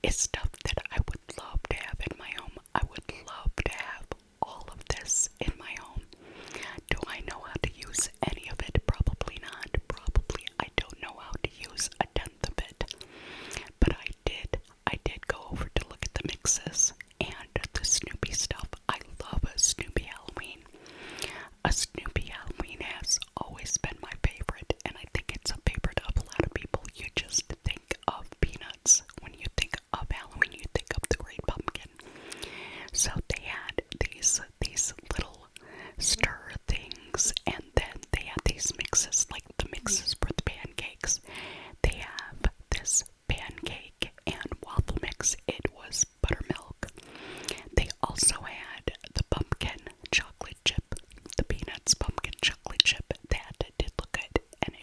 is stuff that I would love to have in my home. I would love to have all of this in my home. Do I know how to use any of it? Probably not. Probably I don't know how to use a tenth of it. But I did go over to look at the mixes and the Snoopy stuff. I love a Snoopy Halloween. A Snoopy Halloween has always been my favorite, and I think it's a favorite of a lot of people. You just think of peanuts. When you think of Halloween, you think of the Great Pumpkin. So they had these little stir things, and then they had these mixes, like the mixes for the pancakes. They have this pancake and waffle mix. It was buttermilk. They also had the pumpkin chocolate chip, the peanuts pumpkin chocolate chip. That did look good, and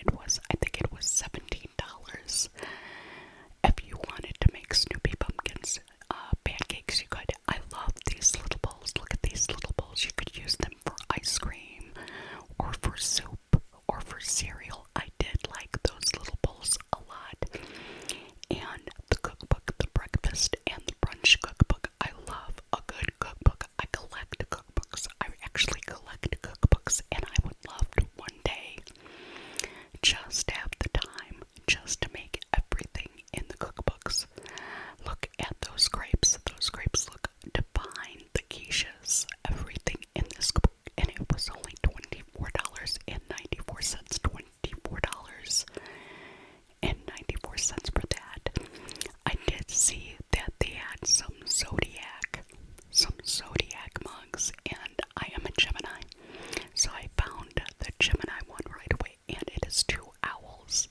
I think it was $17. If you wanted to make Snoopy Pumpkins pancakes, you could. I love these little bowls. Look at these little bowls. You could use them for ice cream, or for soup, or for cereal. I did like those little bowls a lot. And the cookbook, the breakfast and the brunch cookbook. I love a good cookbook. I collect cookbooks. I actually collect cookbooks, and I would love to one day just have the time just to make everything in the cookbooks. Look at those grapes. Those grapes look divine. The quiches, everything in this cookbook, and it was only $24.94. $24.94 for that. I did see that they had some Zodiac mugs, and I am a Gemini, so I found the Gemini one right away, and it is 2 owls.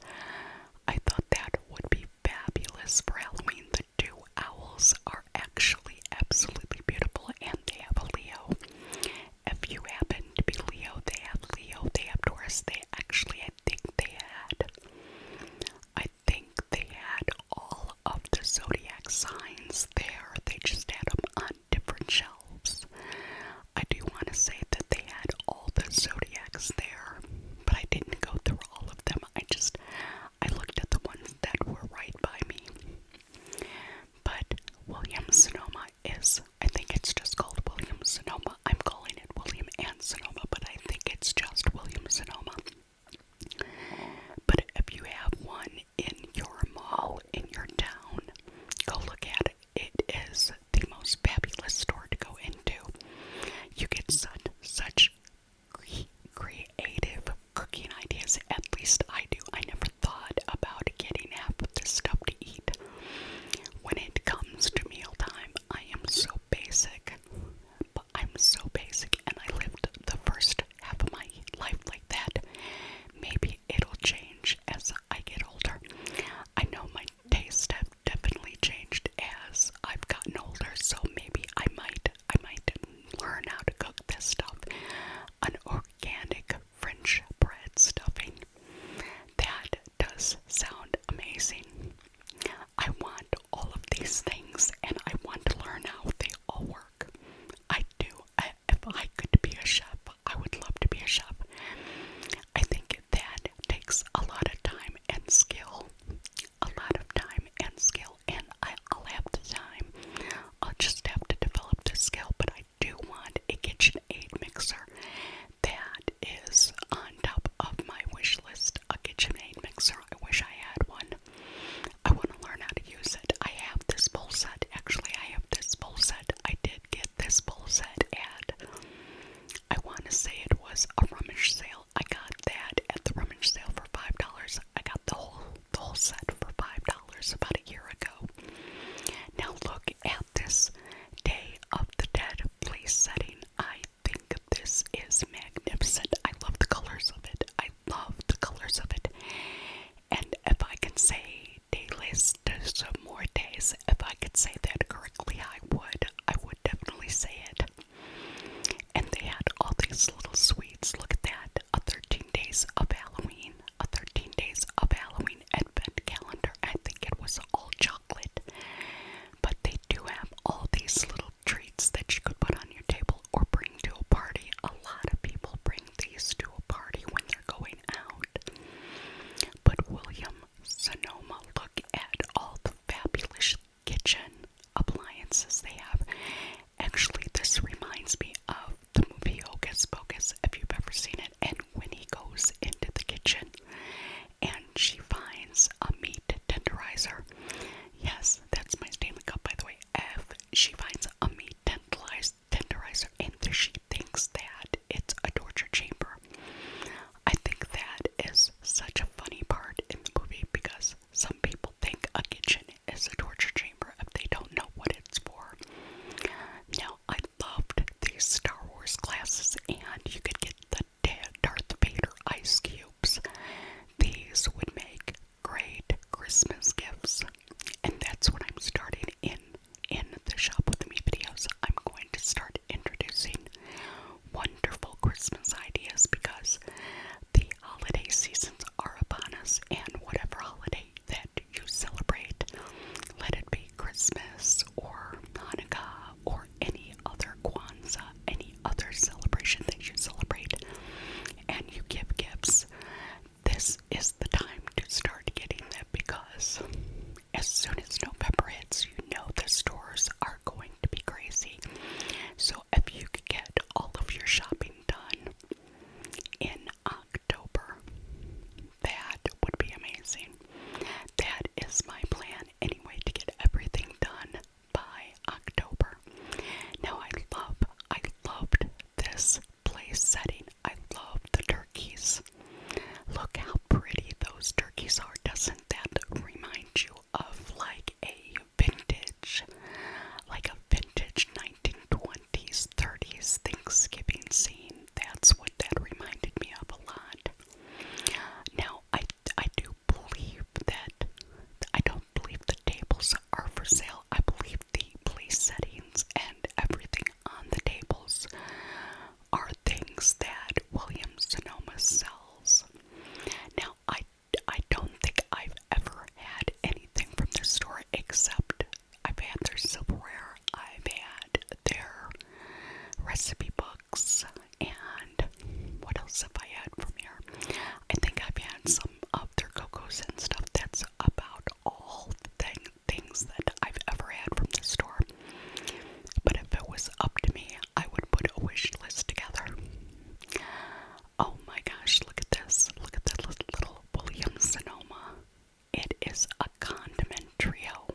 I thought that would be fabulous for Halloween. The 2 owls are actually absolutely beautiful, and they have a Leo. If you happen to be Leo, they have Taurus. They actually, I think they had all of the zodiac signs there. They just had them on different shelves. I do want to say that they had all the zodiacs there, but I didn't go through all of them. I looked at the ones that were right by me. But William Sonoma I think it's just called William Sonoma. I'm calling it William and Sonoma, but I think it's just William Sonoma. But if you have one in your mall, in your town, go look at it. It is Christmas or Hanukkah or any other Kwanzaa, any other celebration that you celebrate, and you give gifts, this is the time to start getting them, because as soon as November hits, you know the stores are going to be crazy. So if you could get all of your shopping done in October, that would be amazing. That is my plan anyway, to get everything done by October. Now I loved this place setting. I love the turkeys. Look how pretty those turkeys are. Doesn't that remind you of like a vintage 1920s, 30s Thanksgiving scene? That's what that reminded me of a lot. Now, I don't believe the tables are for sale. I believe the place settings and everything on the tables are things that Williams-Sonoma sells. Now, I don't think I've ever had anything from this store, except I've had their silverware, I've had their recipe books, and what else have I had from here? I think I've had some of their cocos and stuff. That's about all the things that I've ever had from the store. But if it was up to me, I would put a wish list together. Oh my gosh, look at this. Look at that little Williams-Sonoma. It is a condiment trio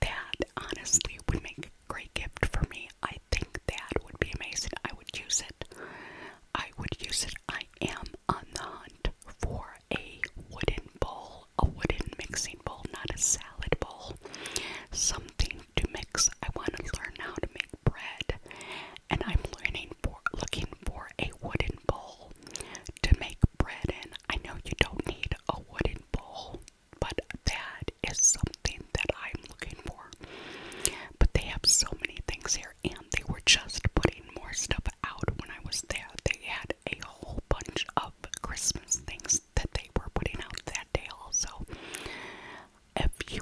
that honestly would make a great gift for me. I think that would be amazing. I would use it. I am on the hunt for a wooden bowl, a wooden mixing bowl, not a salad bowl. Something to mix. I want to learn how to make bread, and I'm looking for a wooden bowl to make bread in. I know you don't need a wooden bowl, but that is something that I'm looking for. But they have so many things here, and they were just putting more stuff out when I was there. They had a whole bunch of Christmas things that they were putting out that day also. If you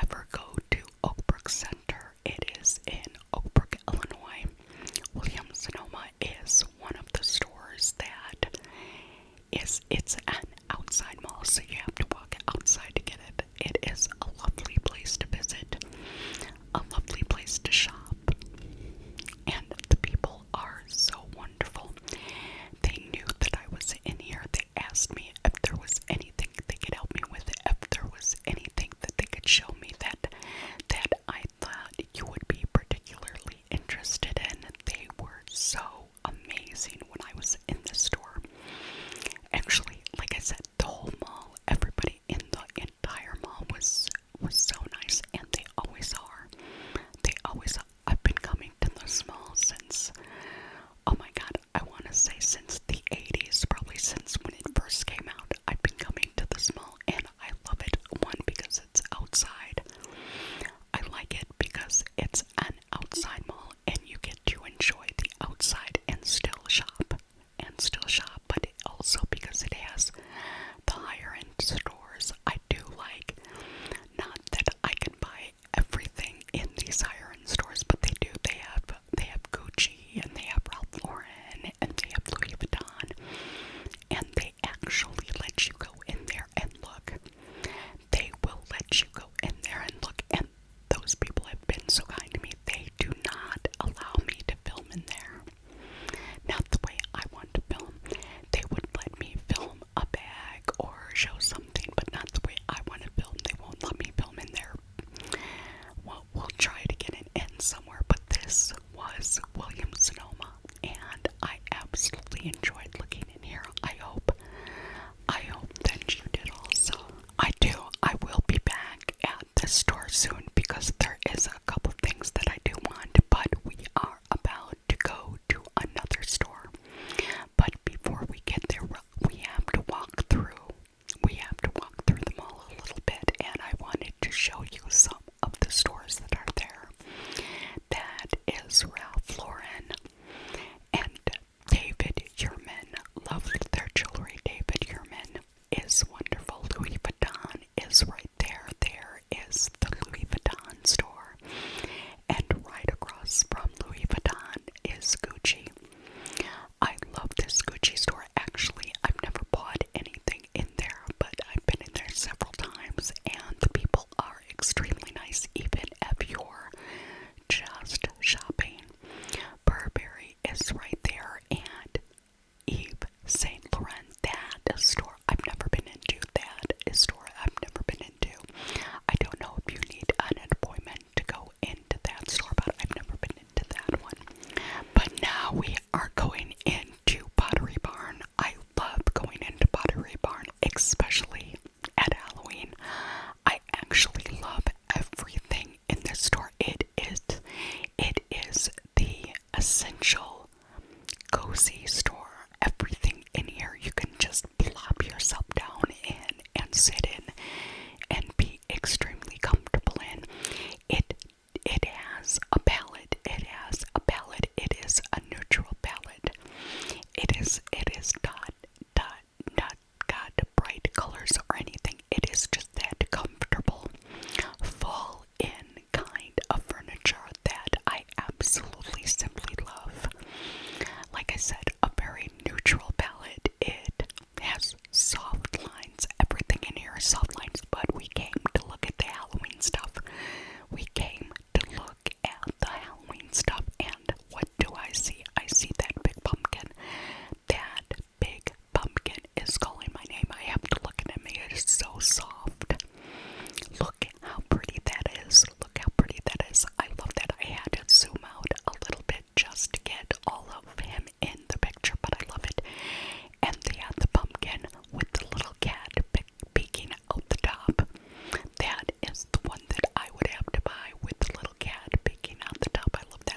ever go to Oak Brook Center, it is in Oak Brook, Illinois. Williams-Sonoma is one of the stores that it's an outside mall, so you have to walk outside to get it. It is a lovely place to visit, a lovely place to shop, and the people are so wonderful. They knew that I was in here. They asked me if there was anything they could help me with, if there was anything that they could show me that I thought you would be particularly interested in. They were so amazing when I was in the store. Actually, like I said, the whole mall, everybody in the entire mall was so nice, and they always are. I've been coming to this mall since, oh my god, I want to say since the 80s, probably since when it first came out. I've been coming to this mall, and I love it. One, because it's outside. I like it because it's an outside mall, and you get to enjoy the outside and still shop, but also because it has the higher end stores. I do like, not that I can buy everything in these higher end stores, but they do. They have Gucci, and they have Ralph Lauren, and they have Louis Vuitton, and they actually let you go in there and look. They will let you go in there and look, and those people have been so kind to me. They do not allow me to film in there. Not the way I want to film. They would let me film a bag or show something, but not the way I want to film. They won't let me film in there. Well, we'll try to get it in somewhere, but this was Williams-Sonoma, and I absolutely enjoyed looking in here. I hope that you did also. I will be back at the store soon, because there is a couple things that I do want, but we are about to go to another store. But before we get there, we have to walk through the mall a little bit, and I wanted to show you some of the stores that are there. That is Ralph Lauren and David Yurman. Love their jewelry. David Yurman is wonderful. Louis Vuitton is right there. There is the Louis Vuitton store.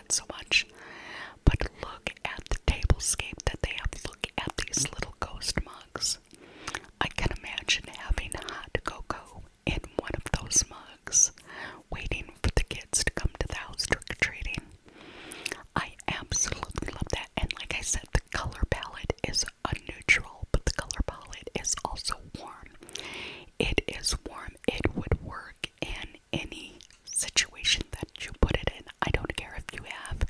it so much. But look at the tablescape that they have. Look at these little ghost mugs. I can imagine having hot cocoa in one of those mugs, waiting for the kids to come to the house trick-or-treating. I absolutely love that. And like I said, the color palette is a neutral, but the color palette is also warm. It is warm. It would work in any situation that you put it in. I don't care if you have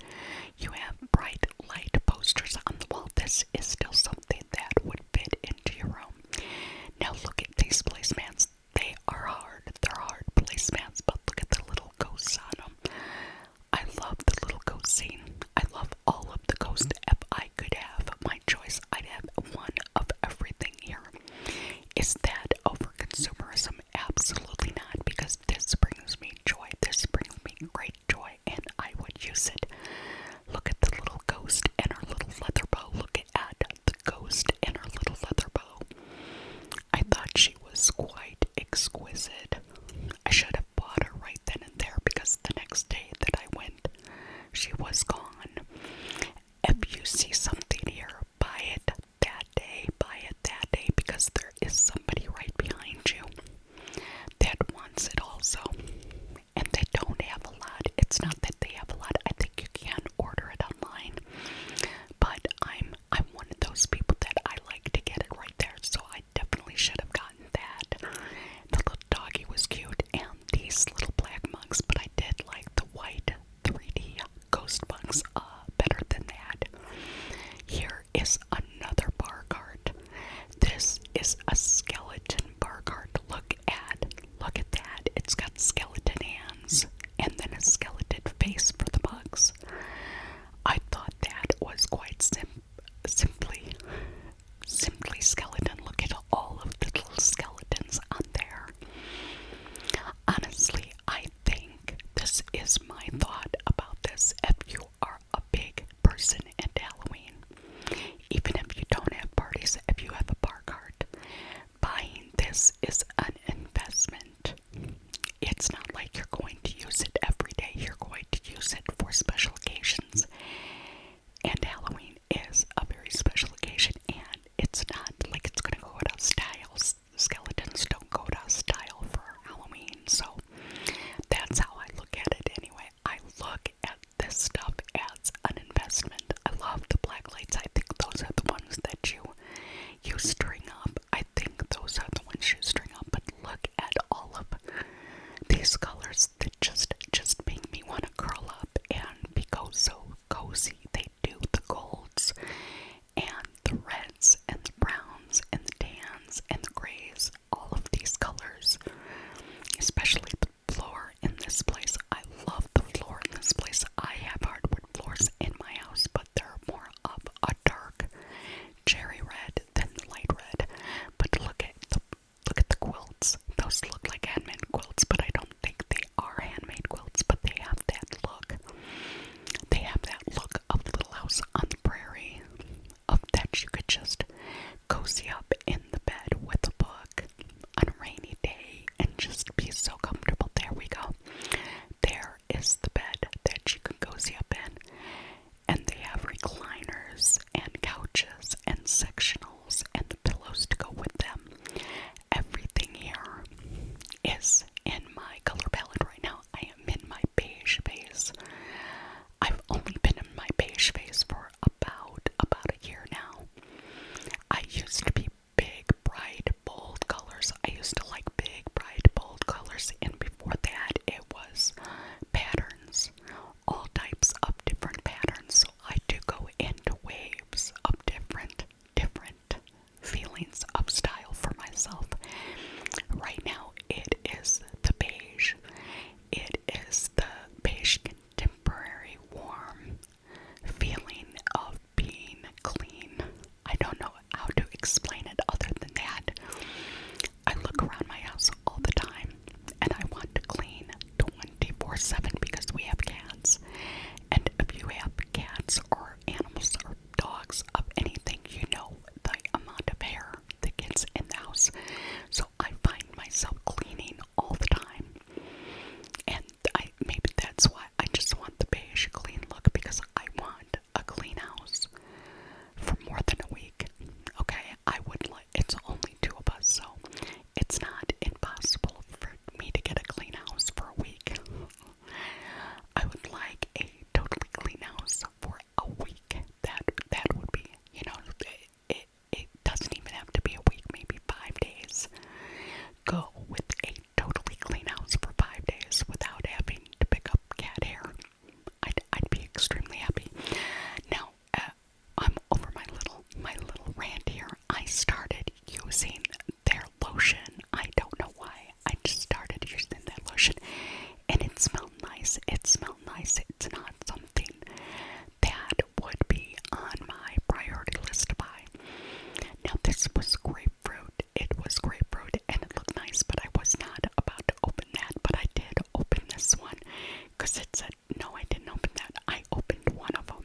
because it said, no, I didn't open that. I opened one of them.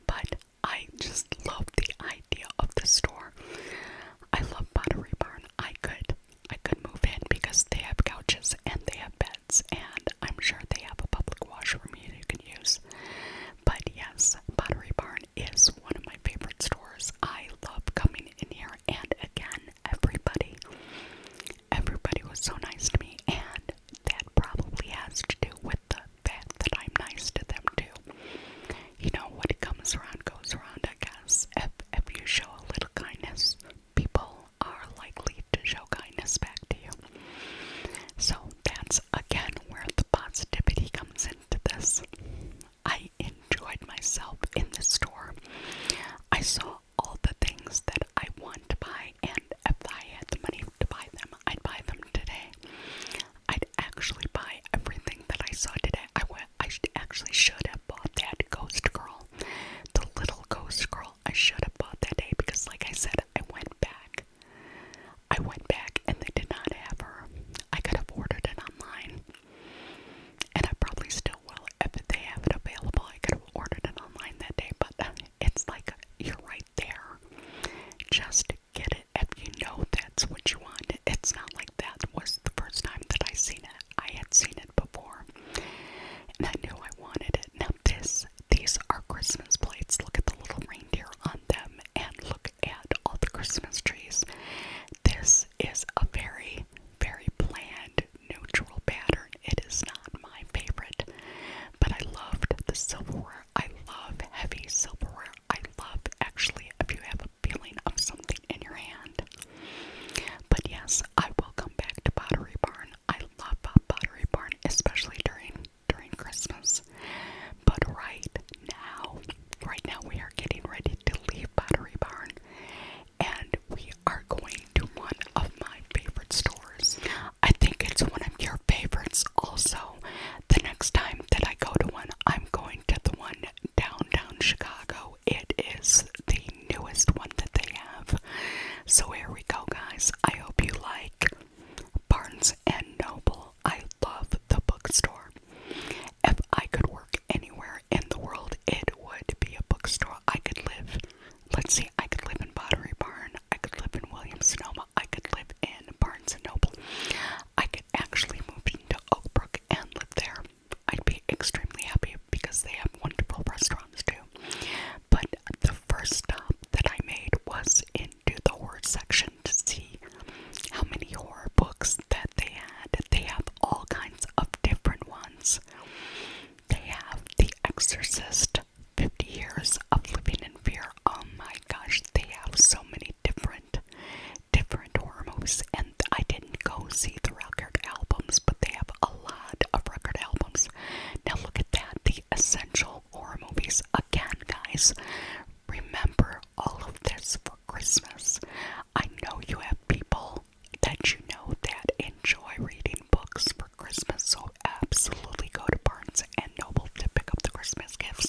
But I just love the idea of the store. I love Pottery Barn. I could move in because they have couches and they have beds, and I'm sure they have a public washroom you can use. But yes, Pottery Barn is one of my favorite stores. I love coming in here, and again, everybody was so nice to me, and that probably has to do with the fact that I'm nice to them too. You know, what comes around goes around, I guess. If you show a little kindness, people are likely to show kindness back to you. So that's again where the positivity comes into this. I enjoyed myself in the store. I saw all the things that I want to buy, and if I had the money to buy them, I'd buy them today. I'd actually buy everything that I saw today. Actually should have bought that ghost girl. The little ghost girl, I should have bought that day because, like I said, I went back and they did not have her. I could have ordered it online, and I probably still will if they have it available. I could have ordered it online that day, but it's like you're right there. Just get it if you know that's what you want. It's not like that was the first time that I seen it. I had seen it before, and I knew I wanted it. Now these are Christmas plates. Look at the little reindeer on them, and look at all the Christmas trees. This is a very, very bland, neutral pattern. It is not my favorite, but I loved the silverware. I love heavy silverware. I love, actually, if you have a feeling of something in your hand. But yes, I will come back to Pottery Barn. I love Pottery Barn, especially during Christmas. But right now we are getting ready to leave Pottery Barn, and we are going to one of my favorite stores. I think it's one of your favorites also. The next time that I go to one, I'm going to the one downtown Chicago. It is the newest one that they have. So here we go, guys. I hope you like Barnes and Noble. I love the bookstore. If I could work anywhere in the world, it would be a bookstore. I could live in Pottery Barn. I could live in Williams-Sonoma. I could live in Barnes and Noble. I could actually move into Oak Brook and live there. I'd be extremely happy because they have wonderful restaurants too. But the first stop that I made was into the horror section to see how many horror books that they had. They have all kinds of different ones. They have The Exorcist, 50 Years of Living in Fear. Oh my gosh, they have so many different horror movies. And I didn't go see the record albums, but they have a lot of record albums. Now look at that, the essential horror movies. Again, guys, remember all of this for Christmas. I know you have people that you know that enjoy reading books for Christmas, so absolutely go to Barnes and Noble to pick up the Christmas gifts.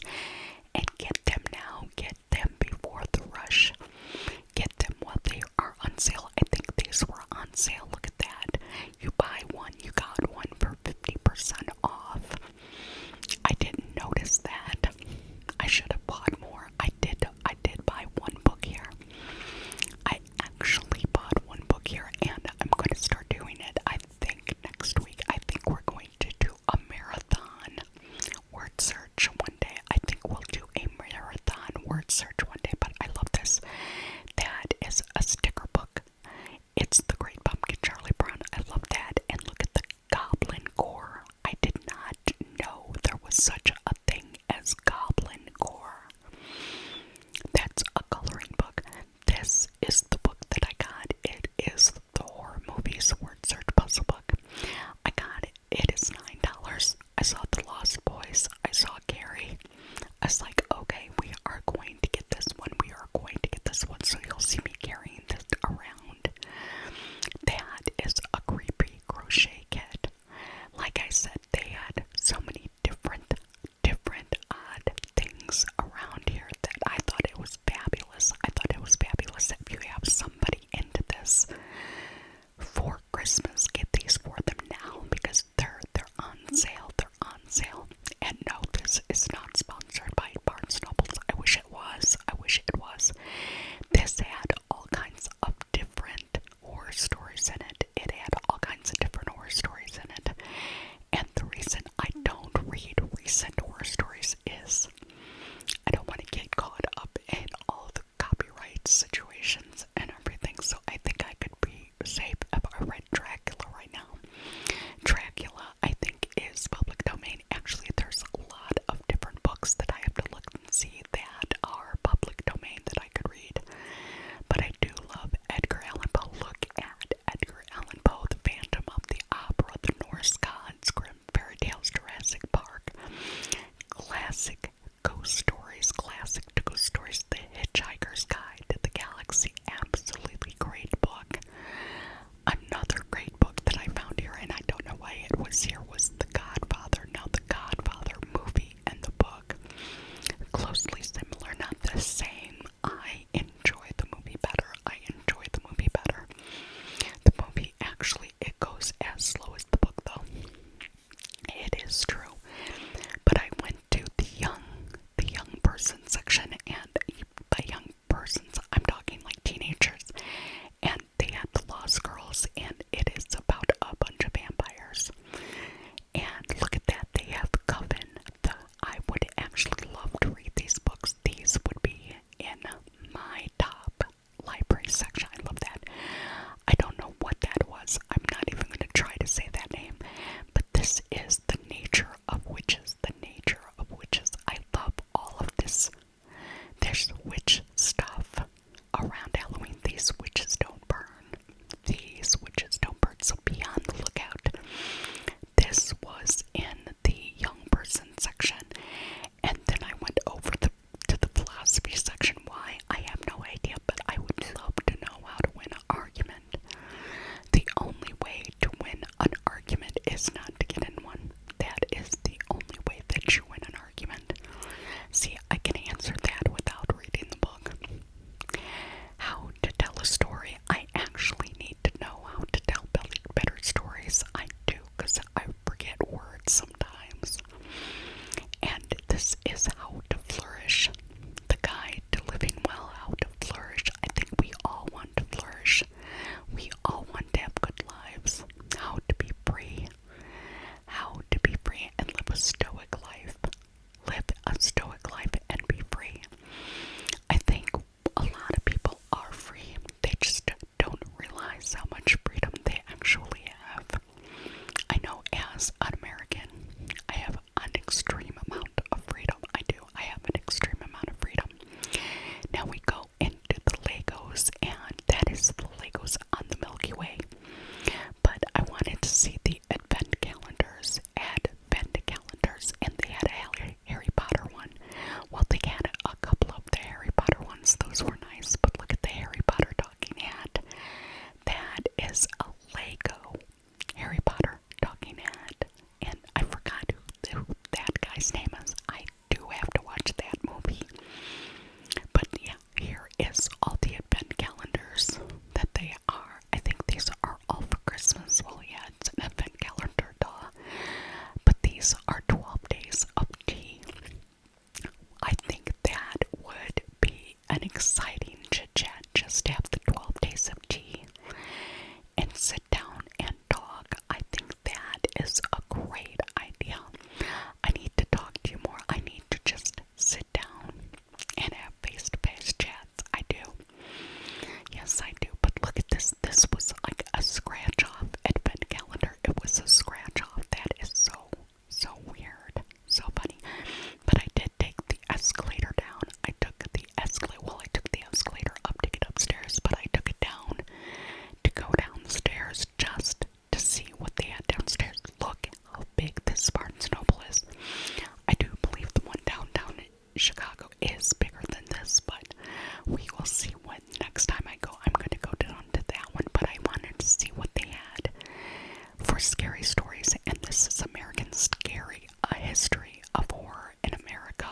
history of horror in America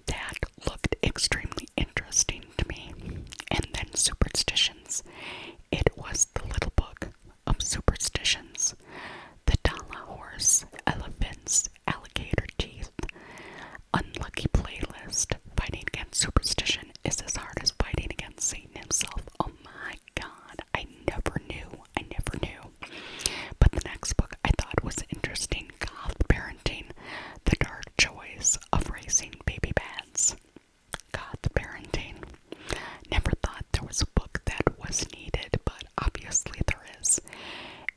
that looked extremely interesting to me. And then superstitions. It was the little book of superstitions. The Tala horse, elephants, alligator teeth, unlucky playlist. Fighting against superstition is as hard as fighting against Satan himself. Oh my God, I never knew. But the next book I thought was interesting, Goth Parenting, The Dark Joys of Raising Baby Bats. Goth Parenting. Never thought there was a book that was needed, but obviously there is.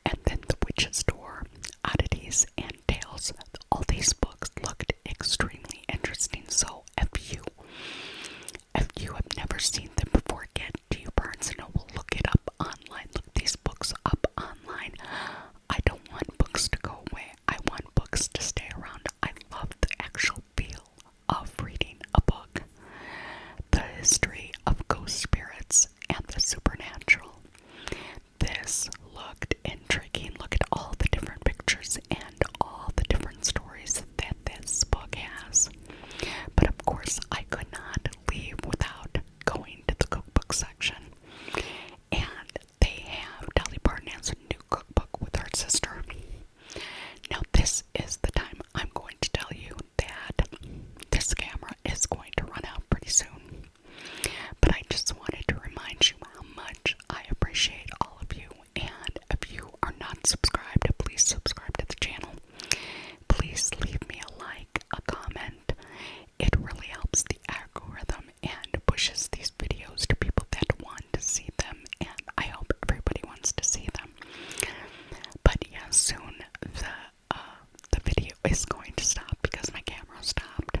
And then The Witch's Door, Oddities and Tales. All these books looked extremely interesting, so if you have never seen them before, get to your Barnes & Noble, look it up online, look these books up online. I don't want books to go away, I want books to stay around. I love the actual feel of reading a book. The history of ghost spirits and the supernatural. This looked intriguing. Look at all the different pictures and all the different stories that this book has. But of course, I could not leave without going to the cookbook section. And they have Dolly Parton's new cookbook with her sister. Now this is the time I'm going to tell you that this camera is going to run out pretty soon. But I just wanted to remind you how much I appreciate all of you. And if you are not subscribed, please subscribe to the channel. Please leave me a like, a comment. It really helps the algorithm and pushes these videos to people that want to see them. And I hope everybody wants to see them. But yeah, soon the video is going to stop because my camera stopped.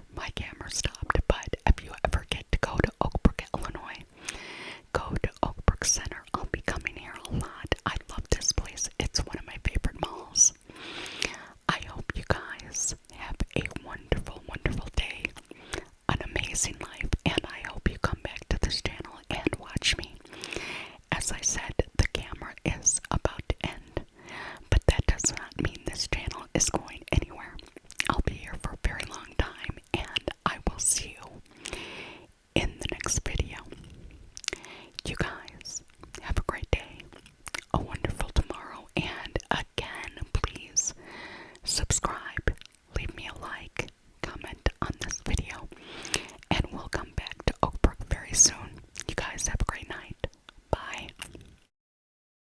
But if you ever get to go to Oakbrook, Illinois, go to Oakbrook Center. I'll be coming here a lot. I love this place. It's one of my favorite malls. I hope you guys have a wonderful, wonderful day, an amazing life, and I hope you come back to this channel and watch me. As I said, the camera is about to end, but that does not mean this channel is going